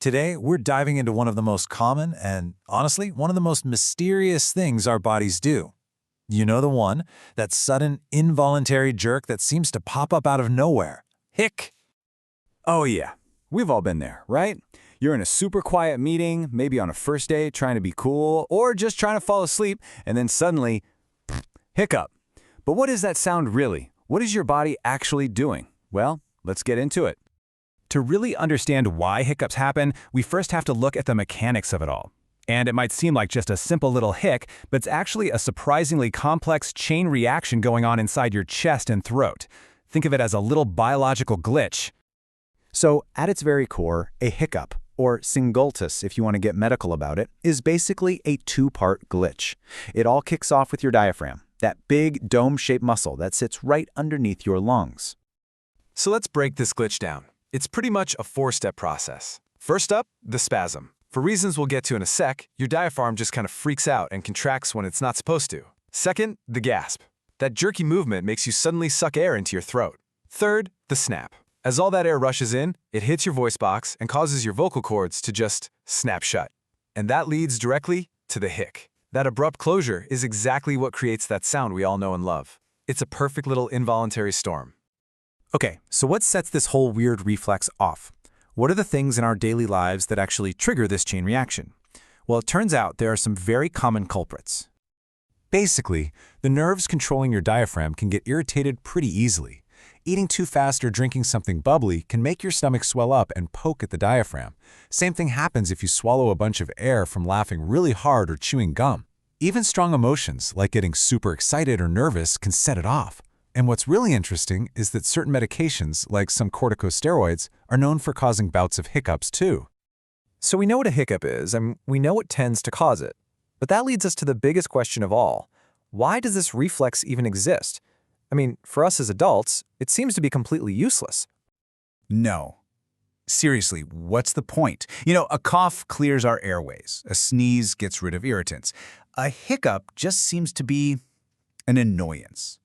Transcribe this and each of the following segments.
Today, we're diving into one of the most common and, honestly, one of the most mysterious things our bodies do. You know the one, that sudden, involuntary jerk that seems to pop up out of nowhere. Hic. Oh yeah, we've all been there, right? You're in a super quiet meeting, maybe on a first date trying to be cool, or just trying to fall asleep, and then suddenly, hiccup. But what is that sound really? What is your body actually doing? Well, let's get into it. To really understand why hiccups happen, we first have to look at the mechanics of it all. And it might seem like just a simple little hic, but it's actually a surprisingly complex chain reaction going on inside your chest and throat. Think of it as a little biological glitch. So, at its very core, a hiccup, or singultus if you want to get medical about it, is basically a two-part glitch. It all kicks off with your diaphragm, that big dome-shaped muscle that sits right underneath your lungs. So let's break this glitch down. It's pretty much a four-step process. First up, the spasm. For reasons we'll get to in a sec, your diaphragm just kind of freaks out and contracts when it's not supposed to. Second, the gasp. That jerky movement makes you suddenly suck air into your throat. Third, the snap. As all that air rushes in, it hits your voice box and causes your vocal cords to just snap shut. And that leads directly to the hic. That abrupt closure is exactly what creates that sound we all know and love. It's a perfect little involuntary storm. Okay, so what sets this whole weird reflex off? What are the things in our daily lives that actually trigger this chain reaction? Well, it turns out there are some very common culprits. Basically, the nerves controlling your diaphragm can get irritated pretty easily. Eating too fast or drinking something bubbly can make your stomach swell up and poke at the diaphragm. Same thing happens if you swallow a bunch of air from laughing really hard or chewing gum. Even strong emotions, like getting super excited or nervous, can set it off. And what's really interesting is that certain medications, like some corticosteroids, are known for causing bouts of hiccups too. So we know what a hiccup is, and we know what tends to cause it. But that leads us to the biggest question of all. Why does this reflex even exist? I mean, for us as adults, it seems to be completely useless. No. Seriously, what's the point? A cough clears our airways. A sneeze gets rid of irritants. A hiccup just seems to be an annoyance.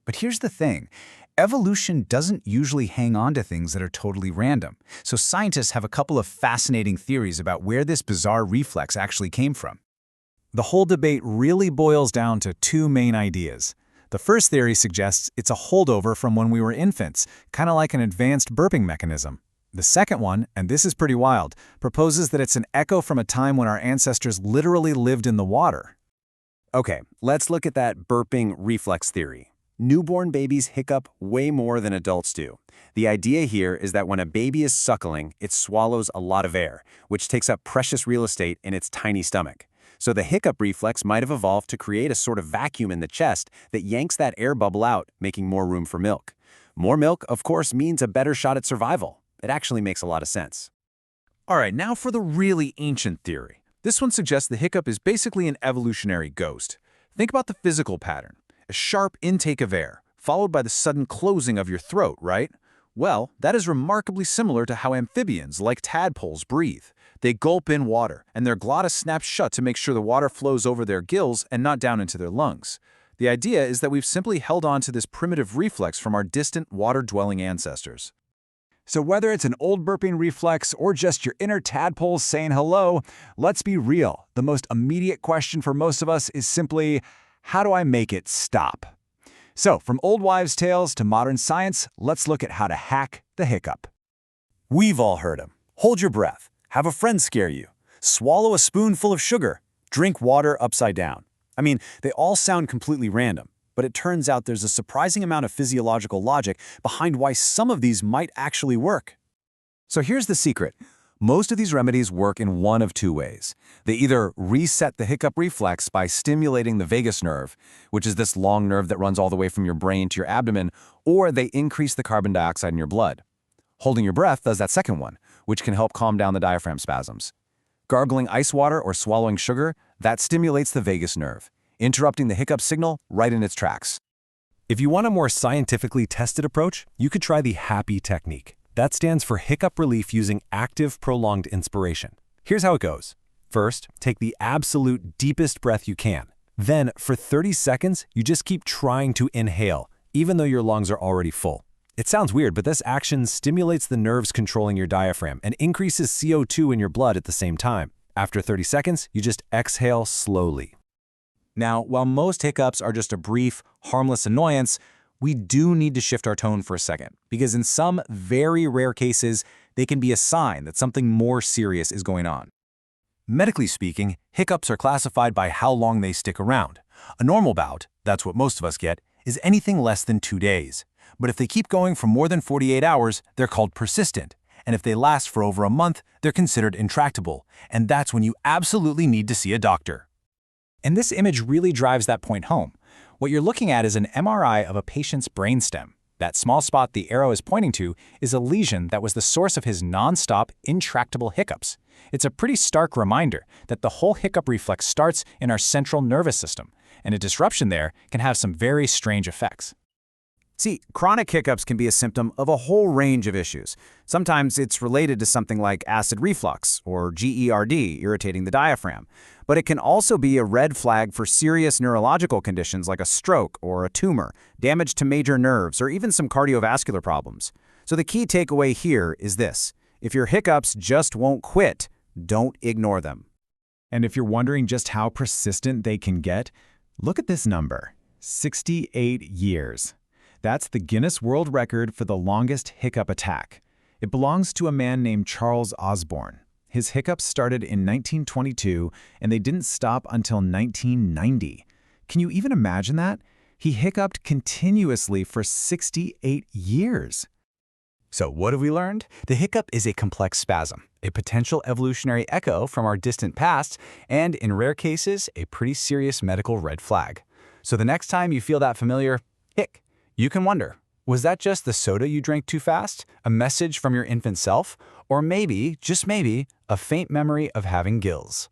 But here's the thing. Evolution doesn't usually hang on to things that are totally random. So scientists have a couple of fascinating theories about where this bizarre reflex actually came from. The whole debate really boils down to two main ideas. The first theory suggests it's a holdover from when we were infants, kind of like an advanced burping mechanism. The second one, and this is pretty wild, proposes that it's an echo from a time when our ancestors literally lived in the water. Okay, let's look at that burping reflex theory. Newborn babies hiccup way more than adults do. The idea here is that when a baby is suckling, it swallows a lot of air, which takes up precious real estate in its tiny stomach. So the hiccup reflex might have evolved to create a sort of vacuum in the chest that yanks that air bubble out, making more room for milk. More milk, of course, means a better shot at survival. It actually makes a lot of sense. All right, now for the really ancient theory. This one suggests the hiccup is basically an evolutionary ghost. Think about the physical pattern. A sharp intake of air, followed by the sudden closing of your throat, right? Well, that is remarkably similar to how amphibians, like tadpoles, breathe. They gulp in water, and their glottis snaps shut to make sure the water flows over their gills and not down into their lungs. The idea is that we've simply held on to this primitive reflex from our distant water-dwelling ancestors. So whether it's an old burping reflex or just your inner tadpoles saying hello, let's be real. The most immediate question for most of us is simply, how do I make it stop? So, from old wives' tales to modern science, let's look at how to hack the hiccup. We've all heard them. Hold your breath. Have a friend scare you. Swallow a spoonful of sugar. Drink water upside down. I mean, they all sound completely random, but it turns out there's a surprising amount of physiological logic behind why some of these might actually work. So here's the secret. Most of these remedies work in one of two ways. They either reset the hiccup reflex by stimulating the vagus nerve, which is this long nerve that runs all the way from your brain to your abdomen, or they increase the carbon dioxide in your blood. Holding your breath does that second one, which can help calm down the diaphragm spasms. Gargling ice water or swallowing sugar, that stimulates the vagus nerve, interrupting the hiccup signal right in its tracks. If you want a more scientifically tested approach, you could try the HAPPY technique. That stands for hiccup relief using active prolonged inspiration. Here's how it goes. First, take the absolute deepest breath you can. Then, for 30 seconds, you just keep trying to inhale, even though your lungs are already full. It sounds weird, but this action stimulates the nerves controlling your diaphragm and increases CO2 in your blood at the same time. After 30 seconds, you just exhale slowly. Now, while most hiccups are just a brief, harmless annoyance, we do need to shift our tone for a second, because in some very rare cases, they can be a sign that something more serious is going on. Medically speaking, hiccups are classified by how long they stick around. A normal bout, that's what most of us get, is anything less than 2 days. But if they keep going for more than 48 hours, they're called persistent. And if they last for over a month, they're considered intractable. And that's when you absolutely need to see a doctor. And this image really drives that point home. What you're looking at is an MRI of a patient's brainstem. That small spot the arrow is pointing to is a lesion that was the source of his non-stop, intractable hiccups. It's a pretty stark reminder that the whole hiccup reflex starts in our central nervous system, and a disruption there can have some very strange effects. See, chronic hiccups can be a symptom of a whole range of issues. Sometimes it's related to something like acid reflux or GERD, irritating the diaphragm. But it can also be a red flag for serious neurological conditions like a stroke or a tumor, damage to major nerves, or even some cardiovascular problems. So the key takeaway here is this: if your hiccups just won't quit, don't ignore them. And if you're wondering just how persistent they can get, look at this number: 68 years. That's the Guinness World Record for the longest hiccup attack. It belongs to a man named Charles Osborne. His hiccups started in 1922, and they didn't stop until 1990. Can you even imagine that? He hiccuped continuously for 68 years. So what have we learned? The hiccup is a complex spasm, a potential evolutionary echo from our distant past, and in rare cases, a pretty serious medical red flag. So the next time you feel that familiar hic, you can wonder, was that just the soda you drank too fast? A message from your infant self? Or maybe, just maybe, a faint memory of having gills?